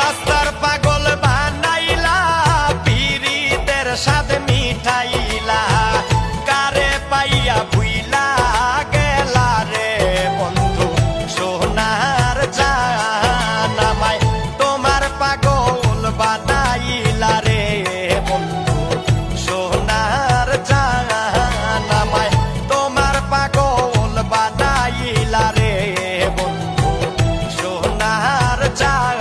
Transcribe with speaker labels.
Speaker 1: রাস্তার পাগল বানাইলা পীরিতের স্বাদ মিঠাইলা কারে পাইয়া ভুইলা গেলা রে বন্ধু সোনার জান আমায় তোমার পাগল বানাইলা রে বন্ধু সোনার জান আমায় তোমার পাগল বানাইলা রে বন্ধু সোনার জান